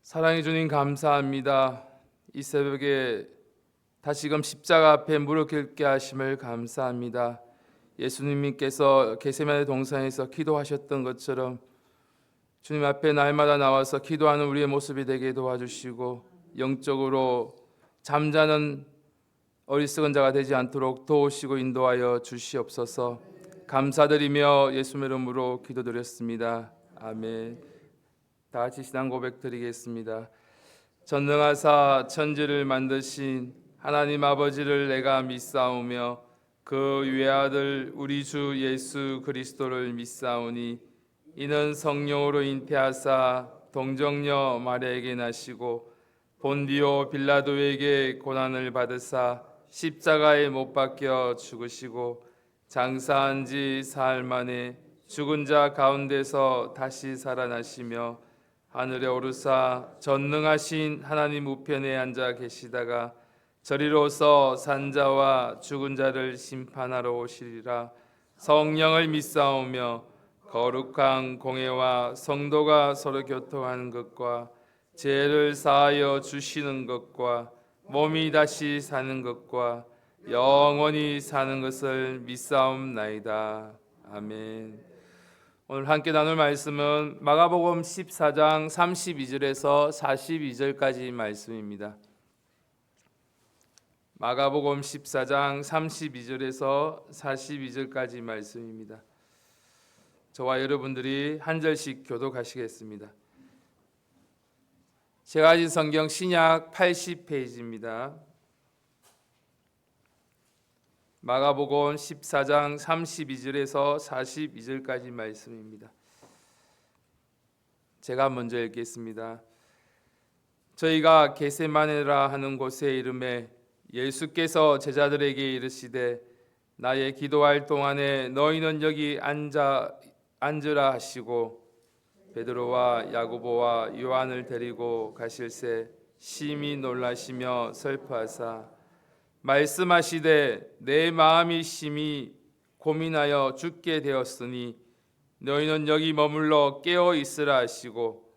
사랑해 주님 감사합니다. 이 새벽에 다시금 십자가 앞에 무릎 꿇게 하심을 감사합니다. 예수님께서 겟세마네 동산에서 기도하셨던 것처럼 주님 앞에 날마다 나와서 기도하는 우리의 모습이 되게 도와주시고 영적으로 잠자는 어리석은 자가 되지 않도록 도우시고 인도하여 주시옵소서. 감사드리며 예수의 이름으로 기도드렸습니다. 아멘. 다 같이 신앙 고백 드리겠습니다. 전능하사 천지를 만드신 하나님 아버지를 내가 믿사오며 그 외아들 우리 주 예수 그리스도를 믿사오니 이는 성령으로 잉태하사 동정녀 마리아에게 나시고 본디오 빌라도에게 고난을 받으사 십자가에 못 박혀 죽으시고 장사한 지 사흘 만에 죽은 자 가운데서 다시 살아나시며 하늘에 오르사 전능하신 하나님 우편에 앉아 계시다가 저리로서 산자와 죽은 자를 심판하러 오시리라. 성령을 믿사오며 거룩한 공회와 성도가 서로 교통하는 것과 죄를 사하여 주시는 것과 몸이 다시 사는 것과 영원히 사는 것을 믿사옵나이다. 아멘. 오늘 함께 나눌 말씀은 마가복음 14장 32절에서 42절까지 말씀입니다. 마가복음 14장 32절에서 42절까지 말씀입니다. 저와 여러분들이 한 절씩 교독하시겠습니다. 제가 가진 성경 신약 80페이지입니다. 마가복음 14장 32절에서 42절까지 말씀입니다. 제가 먼저 읽겠습니다. 저희가 겟세마네라 하는 곳에 이르매 예수께서 제자들에게 이르시되 나의 기도할 동안에 너희는 여기 앉으라 하시고 베드로와 야고보와 요한을 데리고 가실새 심히 놀라시며 슬퍼하사 말씀하시되 내 마음이 심히 고민하여 죽게 되었으니 너희는 여기 머물러 깨어 있으라 하시고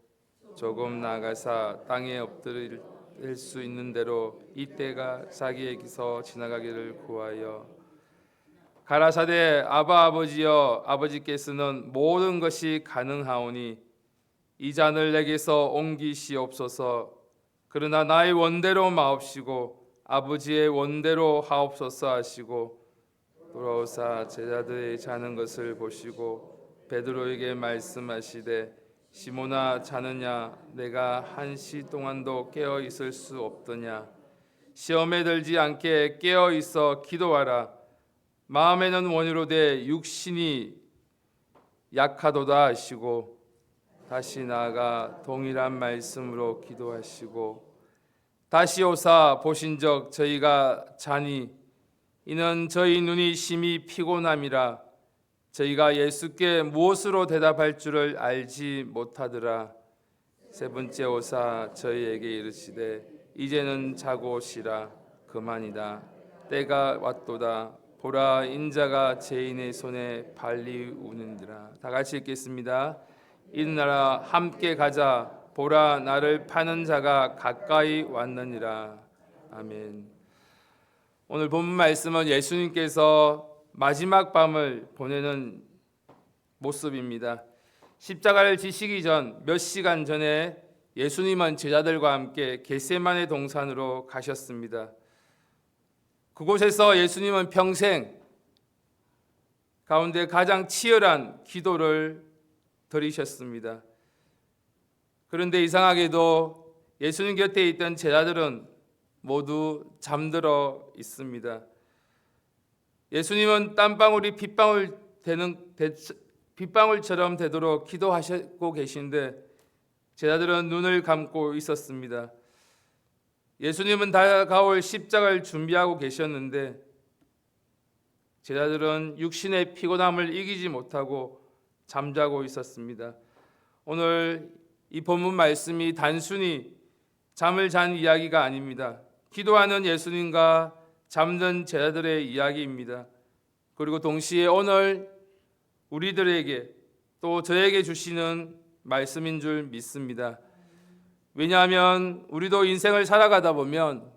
조금 나가사 땅에 엎드릴 수 있는 대로 이때가 자기에게서 지나가기를 구하여 가라사대 아바 아버지여 아버지께서는 모든 것이 가능하오니 이 잔을 내게서 옮기시옵소서. 그러나 나의 원대로 마옵시고 아버지의 원대로 하옵소서 하시고 돌아오사 제자들이 자는 것을 보시고 베드로에게 말씀하시되 시몬아 자느냐 내가 한시 동안도 깨어 있을 수 없더냐 시험에 들지 않게 깨어 있어 기도하라. 마음에는 원이로되 육신이 약하도다 하시고 다시 나아가 동일한 말씀으로 기도하시고 다시 오사 보신 적 저희가 자니 이는 저희 눈이 심히 피곤함이라 저희가 예수께 무엇으로 대답할 줄을 알지 못하더라. 세 번째 오사 저희에게 이르시되 이제는 자고 쉬라. 그만이다. 때가 왔도다. 보라 인자가 죄인의 손에 발리우는니라. 다 같이 읽겠습니다. 일어나라 함께 가자. 보라 나를 파는 자가 가까이 왔느니라. 아멘. 오늘 본문 말씀은 예수님께서 마지막 밤을 보내는 모습입니다. 십자가를 지시기 전 몇 시간 전에 예수님은 제자들과 함께 겟세마네 동산으로 가셨습니다. 그곳에서 예수님은 평생 가운데 가장 치열한 기도를 드리셨습니다. 그런데 이상하게도 예수님 곁에 있던 제자들은 모두 잠들어 있습니다. 예수님은 땀방울이 빗방울처럼 되도록 기도하시고 계신데 제자들은 눈을 감고 있었습니다. 예수님은 다가올 십자가를 준비하고 계셨는데 제자들은 육신의 피곤함을 이기지 못하고 잠자고 있었습니다. 오늘 이 본문 말씀이 단순히 잠을 잔 이야기가 아닙니다. 기도하는 예수님과 잠든 제자들의 이야기입니다. 그리고 동시에 오늘 우리들에게 또 저에게 주시는 말씀인 줄 믿습니다. 왜냐하면 우리도 인생을 살아가다 보면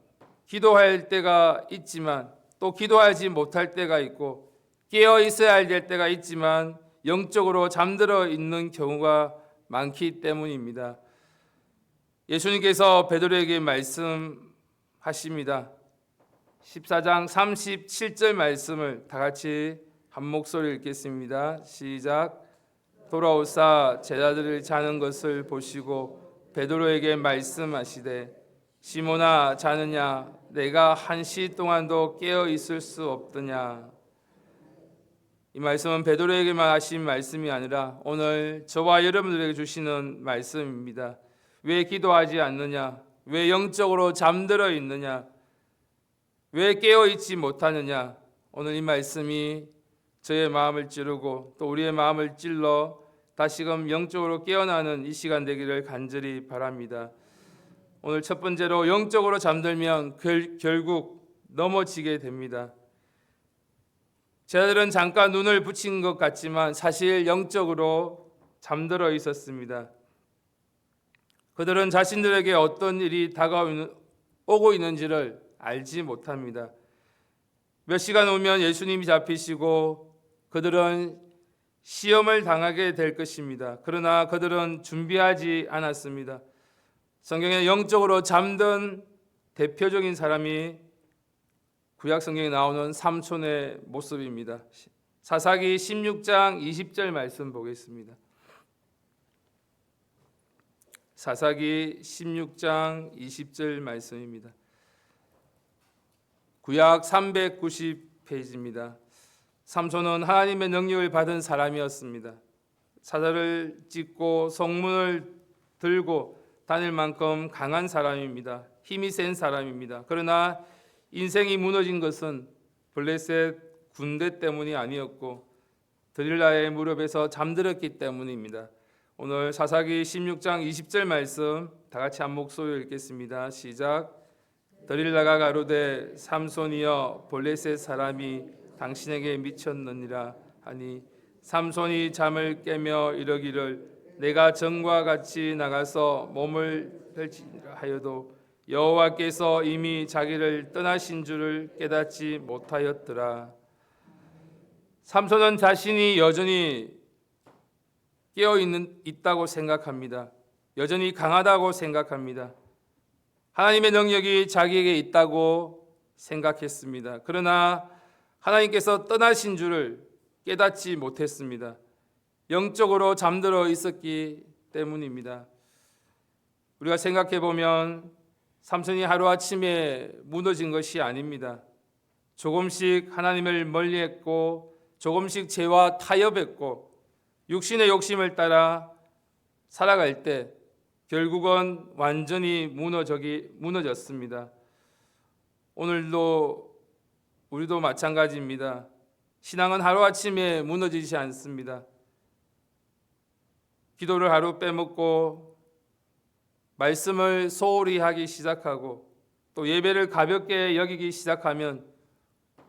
기도할 때가 있지만 또 기도하지 못할 때가 있고 깨어 있어야 될 때가 있지만 영적으로 잠들어 있는 경우가 많기 때문입니다. 예수님께서 베드로에게 말씀하십니다. 14장 37절 말씀을 다 같이 한 목소리 읽겠습니다. 시작. 돌아오사 제자들을 자는 것을 보시고 베드로에게 말씀하시되 시몬아 자느냐 내가 1시 동안도 깨어 있을 수 없더냐. 이 말씀은 베드로에게만 하신 말씀이 아니라 오늘 저와 여러분들에게 주시는 말씀입니다. 왜 기도하지 않느냐? 왜 영적으로 잠들어 있느냐? 왜 깨어 있지 못하느냐? 오늘 이 말씀이 저의 마음을 찌르고 또 우리의 마음을 찔러 다시금 영적으로 깨어나는 이 시간 되기를 간절히 바랍니다. 오늘 첫 번째로 영적으로 잠들면 결국 넘어지게 됩니다. 제자들은 잠깐 눈을 붙인 것 같지만 사실 영적으로 잠들어 있었습니다. 그들은 자신들에게 어떤 일이 오고 있는지를 알지 못합니다. 몇 시간 후면 예수님이 잡히시고 그들은 시험을 당하게 될 것입니다. 그러나 그들은 준비하지 않았습니다. 성경에 영적으로 잠든 대표적인 사람이 구약 성경에 나오는 삼손의 모습입니다. 사사기 16장 20절 말씀 보겠습니다. 사사기 16장 20절 말씀입니다. 구약 390페이지입니다. 삼손은 하나님의 능력을 받은 사람이었습니다. 사자를 찢고 성문을 들고 다닐 만큼 강한 사람입니다. 힘이 센 사람입니다. 그러나 인생이 무너진 것은 블레셋 군대 때문이 아니었고 드릴라의 무릎에서 잠들었기 때문입니다. 오늘 사사기 16장 20절 말씀 다 같이 한 목소리로 읽겠습니다. 시작. 드릴라가 가로되 삼손이여 블레셋 사람이 당신에게 미쳤느니라 하니 삼손이 잠을 깨며 이러기를 내가 전과 같이 나가서 몸을 펼치라 하여도 여호와께서 이미 자기를 떠나신 줄을 깨닫지 못하였더라. 삼손은 자신이 여전히 깨어 있다고 생각합니다. 여전히 강하다고 생각합니다. 하나님의 능력이 자기에게 있다고 생각했습니다. 그러나 하나님께서 떠나신 줄을 깨닫지 못했습니다. 영적으로 잠들어 있었기 때문입니다. 우리가 생각해 보면 삼손이 하루아침에 무너진 것이 아닙니다. 조금씩 하나님을 멀리했고 조금씩 죄와 타협했고 육신의 욕심을 따라 살아갈 때 결국은 완전히 무너졌습니다. 오늘도 우리도 마찬가지입니다. 신앙은 하루아침에 무너지지 않습니다. 기도를 하루 빼먹고 말씀을 소홀히 하기 시작하고 또 예배를 가볍게 여기기 시작하면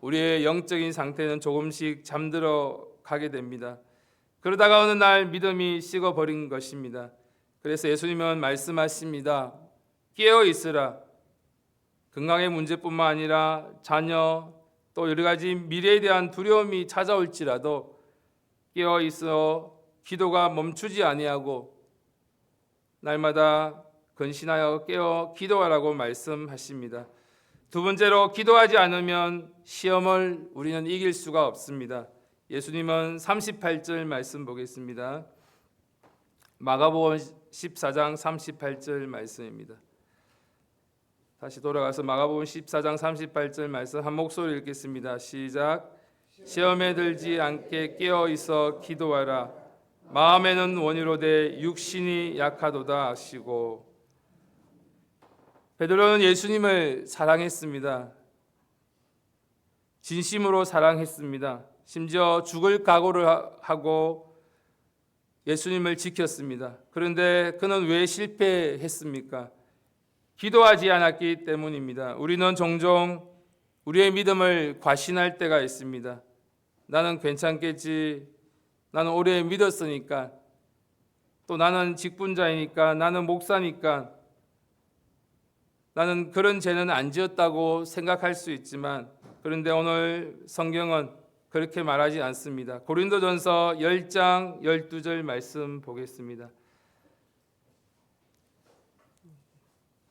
우리의 영적인 상태는 조금씩 잠들어 가게 됩니다. 그러다가 어느 날 믿음이 식어버린 것입니다. 그래서 예수님은 말씀하십니다. 깨어 있으라. 건강의 문제뿐만 아니라 자녀 또 여러 가지 미래에 대한 두려움이 찾아올지라도 깨어 있어 기도가 멈추지 아니하고 날마다 근신하여 깨어 기도하라고 말씀하십니다. 두 번째로 기도하지 않으면 시험을 우리는 이길 수가 없습니다. 예수님은 38절 말씀 보겠습니다. 마가복음 14장 38절 말씀입니다. 다시 돌아가서 마가복음 14장 38절 말씀 한 목소리 읽겠습니다. 시작. 시험에 들지 않게 깨어 있어 기도하라. 마음에는 원이로되 육신이 약하도다 하시고. 베드로는 예수님을 사랑했습니다. 진심으로 사랑했습니다. 심지어 죽을 각오를 하고 예수님을 지켰습니다. 그런데 그는 왜 실패했습니까? 기도하지 않았기 때문입니다. 우리는 종종 우리의 믿음을 과신할 때가 있습니다. 나는 괜찮겠지. 나는 오래 믿었으니까. 또 나는 직분자이니까. 나는 목사니까. 나는 그런 죄는 안 지었다고 생각할 수 있지만, 그런데 오늘 성경은 그렇게 말하지 않습니다. 고린도전서 10장 12절 말씀 보겠습니다.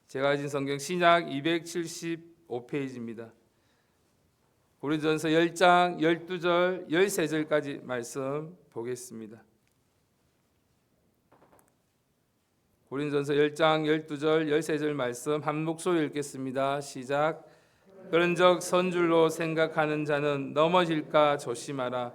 제가 가진 성경 신약 275페이지입니다. 고린도전서 10장 12절 13절까지 말씀 보겠습니다. 고린도전서 10장 12절 13절 말씀 한 목소리 읽겠습니다. 시작. 그런즉 선줄로 생각하는 자는 넘어질까 조심하라.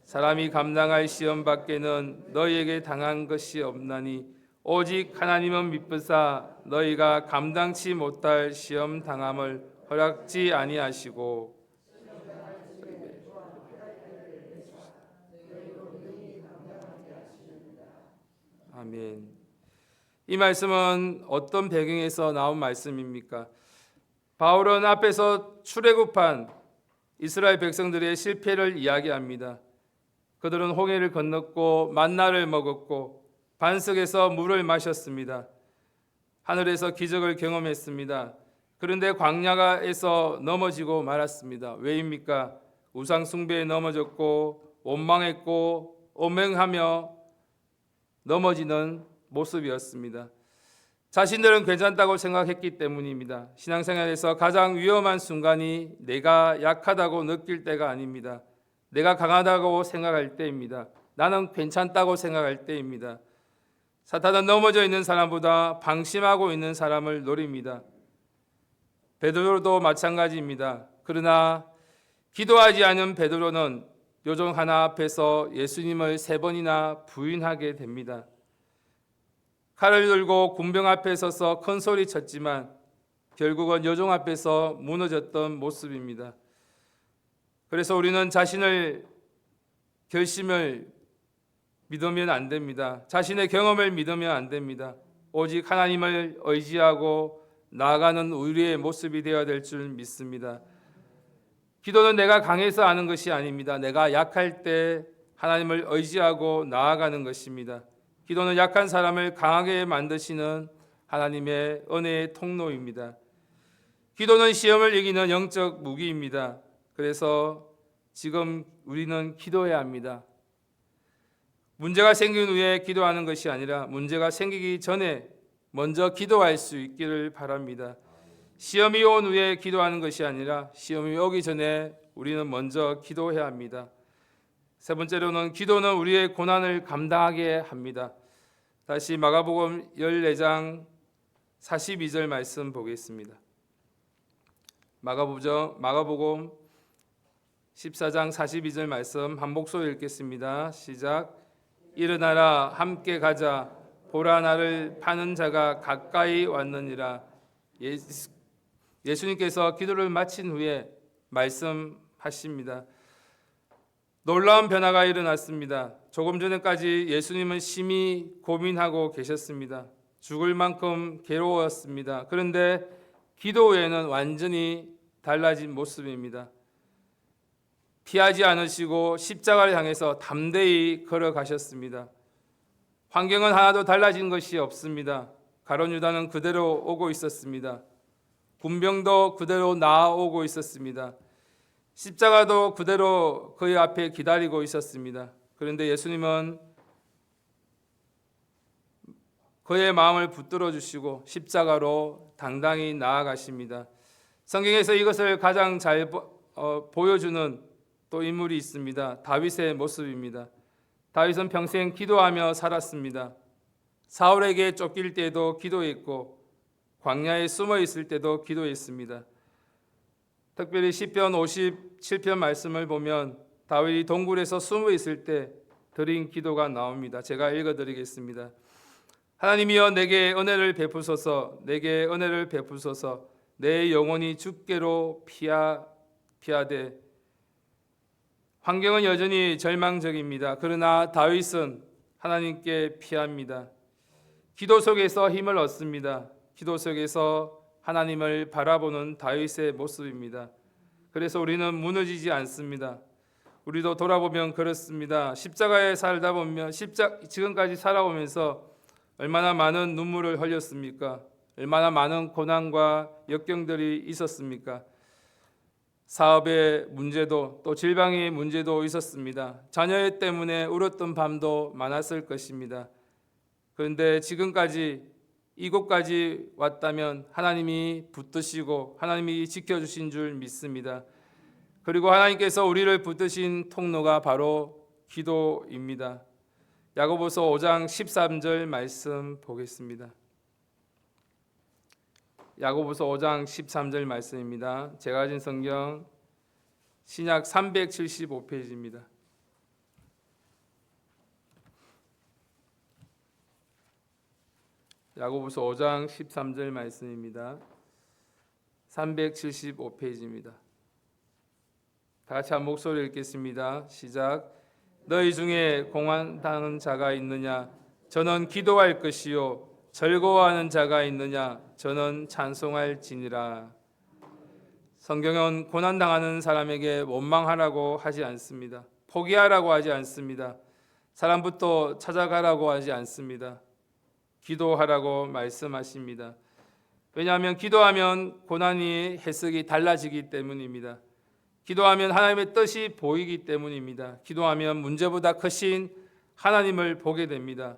사람이 감당할 시험 밖에는 너희에게 당한 것이 없나니 오직 하나님은 미쁘사 너희가 감당치 못할 시험 당함을 허락지 아니하시고. 아멘. 이 말씀은 어떤 배경에서 나온 말씀입니까? 바울은 앞에서 출애굽한 이스라엘 백성들의 실패를 이야기합니다. 그들은 홍해를 건넜고 만나를 먹었고 반석에서 물을 마셨습니다. 하늘에서 기적을 경험했습니다. 그런데 광야에서 넘어지고 말았습니다. 왜입니까? 우상 숭배에 넘어졌고 원망했고 오맹하며 넘어지는 모습이었습니다. 자신들은 괜찮다고 생각했기 때문입니다. 신앙생활에서 가장 위험한 순간이 내가 약하다고 느낄 때가 아닙니다. 내가 강하다고 생각할 때입니다. 나는 괜찮다고 생각할 때입니다. 사탄은 넘어져 있는 사람보다 방심하고 있는 사람을 노립니다. 베드로도 마찬가지입니다. 그러나 기도하지 않은 베드로는 요정 하나 앞에서 예수님을 3번이나 부인하게 됩니다. 칼을 들고 군병 앞에 서서 큰 소리 쳤지만 결국은 요정 앞에서 무너졌던 모습입니다. 그래서 우리는 자신을 결심을 믿으면 안 됩니다. 자신의 경험을 믿으면 안 됩니다. 오직 하나님을 의지하고 나아가는 우리의 모습이 되어야 될 줄 믿습니다. 기도는 내가 강해서 하는 것이 아닙니다. 내가 약할 때 하나님을 의지하고 나아가는 것입니다. 기도는 약한 사람을 강하게 만드시는 하나님의 은혜의 통로입니다. 기도는 시험을 이기는 영적 무기입니다. 그래서 지금 우리는 기도해야 합니다. 문제가 생긴 후에 기도하는 것이 아니라 문제가 생기기 전에 먼저 기도할 수 있기를 바랍니다. 시험이 온 후에 기도하는 것이 아니라 시험이 오기 전에 우리는 먼저 기도해야 합니다. 세 번째로는 기도는 우리의 고난을 감당하게 합니다. 다시 마가복음 14장 42절 말씀 보겠습니다. 마가복음 14장 42절 말씀 한 목소리 읽겠습니다. 시작. 일어나라 함께 가자 보라 나를 파는 자가 가까이 왔느니라. 예수님께서 기도를 마친 후에 말씀하십니다. 놀라운 변화가 일어났습니다. 조금 전에까지 예수님은 심히 고민하고 계셨습니다. 죽을 만큼 괴로웠습니다. 그런데 기도 후에는 완전히 달라진 모습입니다. 피하지 않으시고 십자가를 향해서 담대히 걸어가셨습니다. 환경은 하나도 달라진 것이 없습니다. 가룟 유다는 그대로 오고 있었습니다. 군병도 그대로 나아오고 있었습니다. 십자가도 그대로 그의 앞에 기다리고 있었습니다. 그런데 예수님은 그의 마음을 붙들어 주시고 십자가로 당당히 나아가십니다. 성경에서 이것을 가장 잘 보여주는 또 인물이 있습니다. 다윗의 모습입니다. 다윗은 평생 기도하며 살았습니다. 사울에게 쫓길 때도 기도했고 광야에 숨어 있을 때도 기도했습니다. 특별히 시편 57편 말씀을 보면 다윗이 동굴에서 숨어 있을 때 드린 기도가 나옵니다. 제가 읽어드리겠습니다. 하나님이여 내게 은혜를 베푸소서, 내게 은혜를 베푸소서. 내 영혼이 주께로 피하되. 환경은 여전히 절망적입니다. 그러나 다윗은 하나님께 피합니다. 기도 속에서 힘을 얻습니다. 기도 속에서 하나님을 바라보는 다윗의 모습입니다. 그래서 우리는 무너지지 않습니다. 우리도 돌아보면 그렇습니다. 십자가에 살다 보면 지금까지 살아오면서 얼마나 많은 눈물을 흘렸습니까? 얼마나 많은 고난과 역경들이 있었습니까? 사업의 문제도 또 질병의 문제도 있었습니다. 자녀 때문에 울었던 밤도 많았을 것입니다. 그런데 지금까지 이곳까지 왔다면 하나님이 붙드시고 하나님이 지켜주신 줄 믿습니다. 그리고 하나님께서 우리를 붙드신 통로가 바로 기도입니다. 야고보서 5장 13절 말씀 보겠습니다. 야고보서 5장 13절 말씀입니다. 제가 가진 성경 신약 375페이지입니다. 야고보서 5장 13절 말씀입니다. 375페이지입니다. 다 같이 한 목소리 읽겠습니다. 시작. 너희 중에 공안당하는 자가 있느냐? 저는 기도할 것이요. 즐거워하는 자가 있느냐? 저는 찬송할지니라. 성경은 고난당하는 사람에게 원망하라고 하지 않습니다. 포기하라고 하지 않습니다. 사람부터 찾아가라고 하지 않습니다. 기도하라고 말씀하십니다. 왜냐하면 기도하면 고난이 해석이 달라지기 때문입니다. 기도하면 하나님의 뜻이 보이기 때문입니다. 기도하면 문제보다 크신 하나님을 보게 됩니다.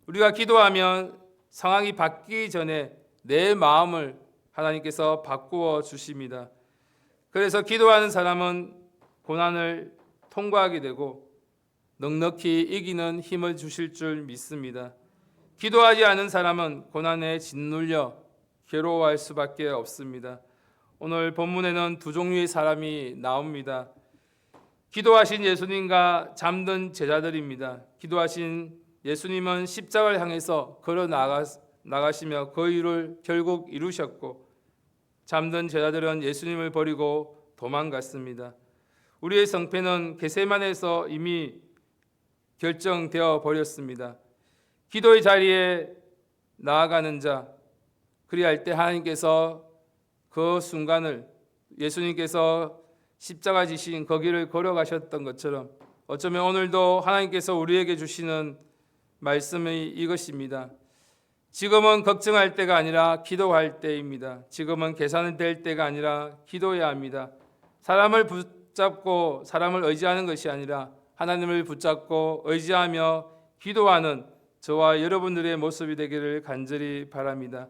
우리가 기도하면 상황이 바뀌기 전에 내 마음을 하나님께서 바꾸어 주십니다. 그래서 기도하는 사람은 고난을 통과하게 되고 넉넉히 이기는 힘을 주실 줄 믿습니다. 기도하지 않은 사람은 고난에 짓눌려 괴로워할 수밖에 없습니다. 오늘 본문에는 두 종류의 사람이 나옵니다. 기도하신 예수님과 잠든 제자들입니다. 기도하신 예수님은 십자가를 향해서 걸어 나가시며 그 일을 결국 이루셨고, 잠든 제자들은 예수님을 버리고 도망갔습니다. 우리의 성패는 겟세마네에서 이미 결정되어 버렸습니다. 기도의 자리에 나아가는 자, 그리할 때 하나님께서 그 순간을 예수님께서 십자가 지신 거기를 걸어가셨던 것처럼 어쩌면 오늘도 하나님께서 우리에게 주시는 말씀이 이것입니다. 지금은 걱정할 때가 아니라 기도할 때입니다. 지금은 계산을 될 때가 아니라 기도해야 합니다. 사람을 붙잡고 사람을 의지하는 것이 아니라 하나님을 붙잡고 의지하며 기도하는 저와 여러분들의 모습이 되기를 간절히 바랍니다.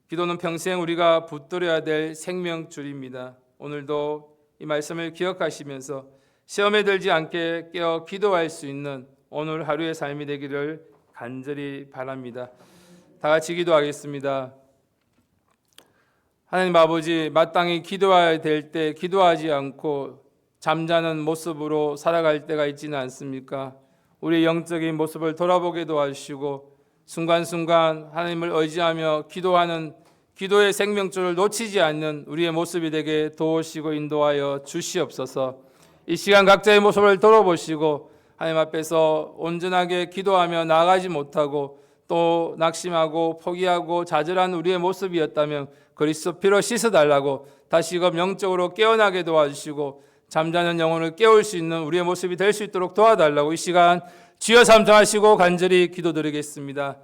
기도는 평생 우리가 붙들어야 될 생명줄입니다. 오늘도 이 말씀을 기억하시면서 시험에 들지 않게 깨어 기도할 수 있는 오늘 하루의 삶이 되기를 간절히 바랍니다. 다 같이 기도하겠습니다. 하나님 아버지, 마땅히 기도해야 될 때 기도하지 않고 잠자는 모습으로 살아갈 때가 있지는 않습니까? 우리의 영적인 모습을 돌아보게 도와주시고 순간순간 하나님을 의지하며 기도하는 기도의 생명줄을 놓치지 않는 우리의 모습이 되게 도우시고 인도하여 주시옵소서. 이 시간 각자의 모습을 돌아보시고 하나님 앞에서 온전하게 기도하며 나아가지 못하고 또 낙심하고 포기하고 좌절한 우리의 모습이었다면 그리스도 피로 씻어달라고 다시금 영적으로 깨어나게 도와주시고 잠자는 영혼을 깨울 수 있는 우리의 모습이 될 수 있도록 도와달라고 이 시간 주여 삼성하시고 간절히 기도드리겠습니다.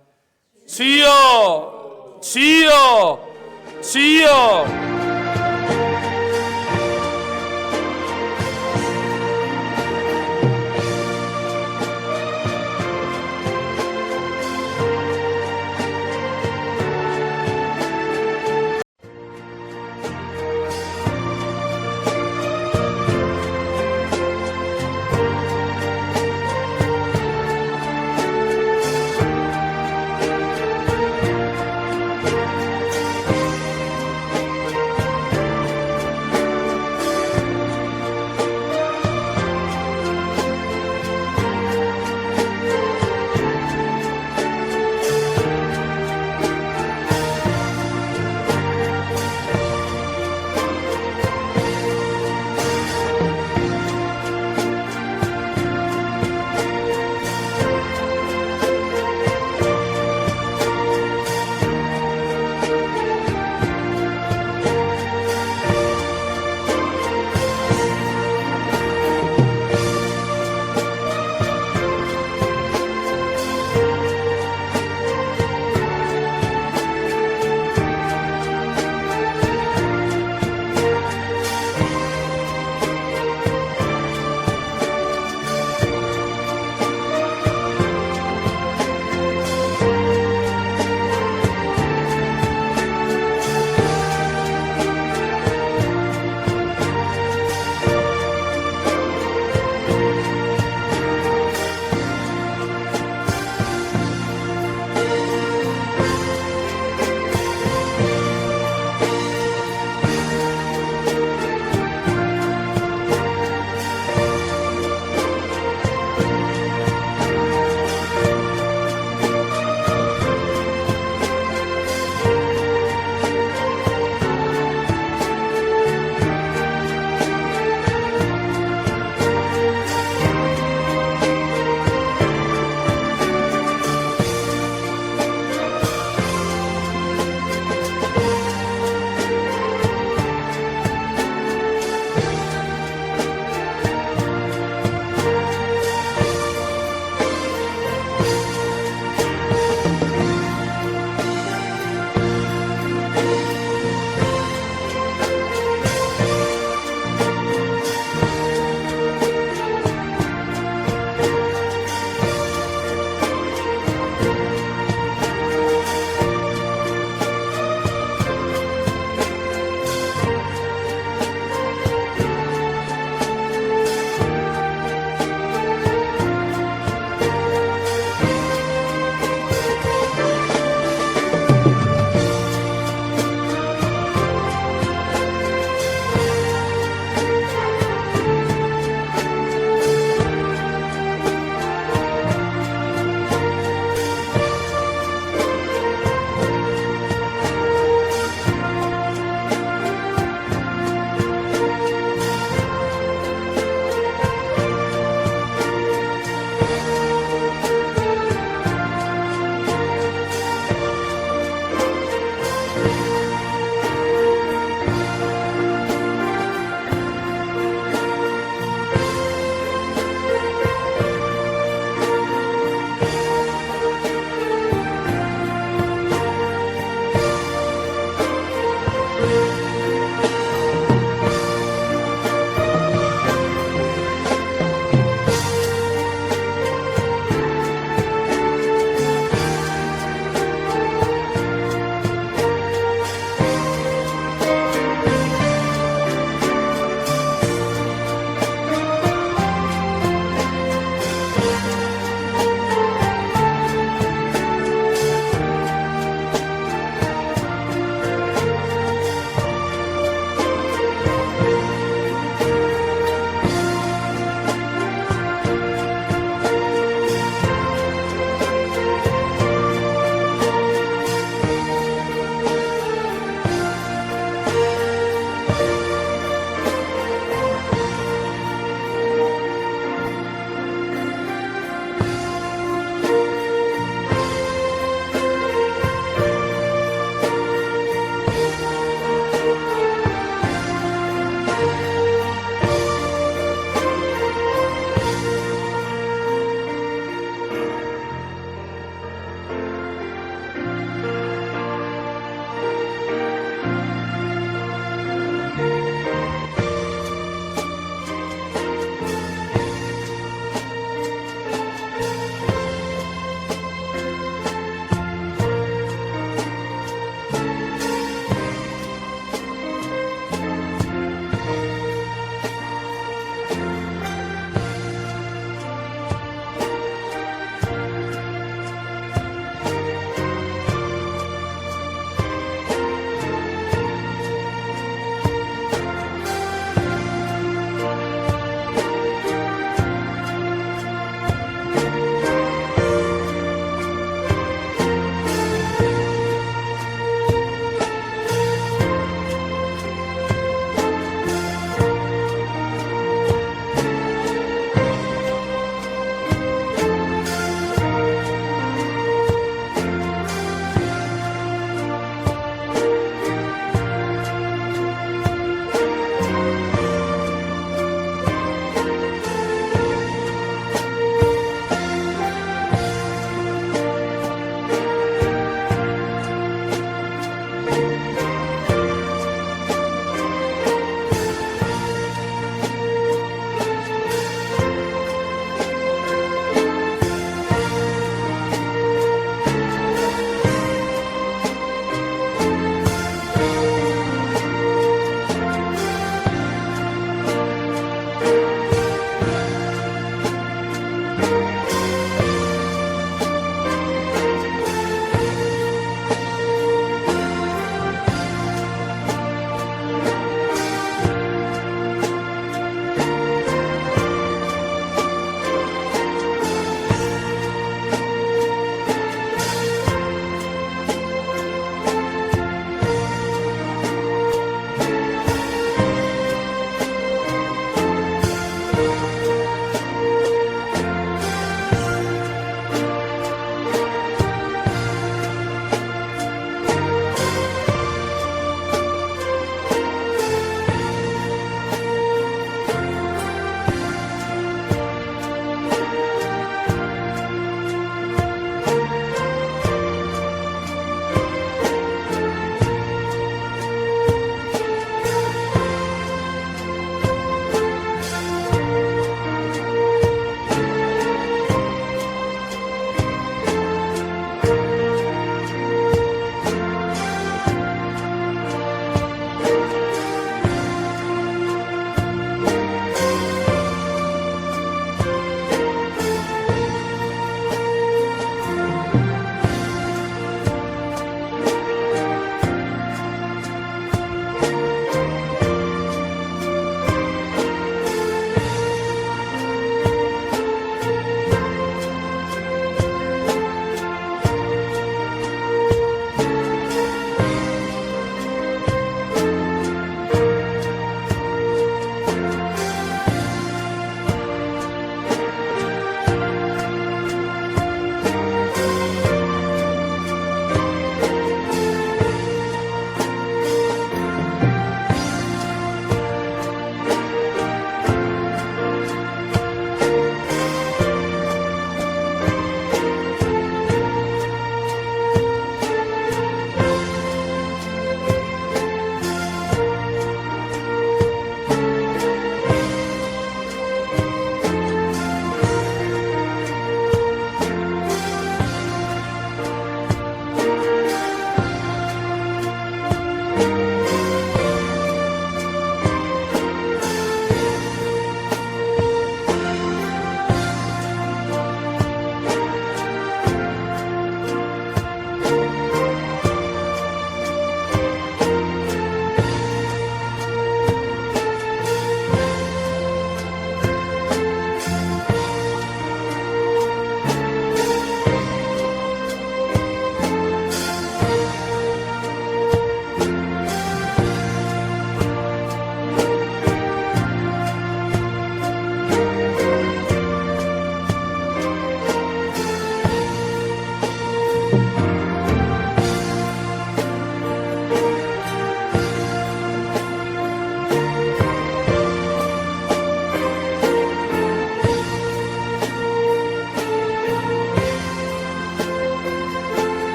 주여, 주여, 주여.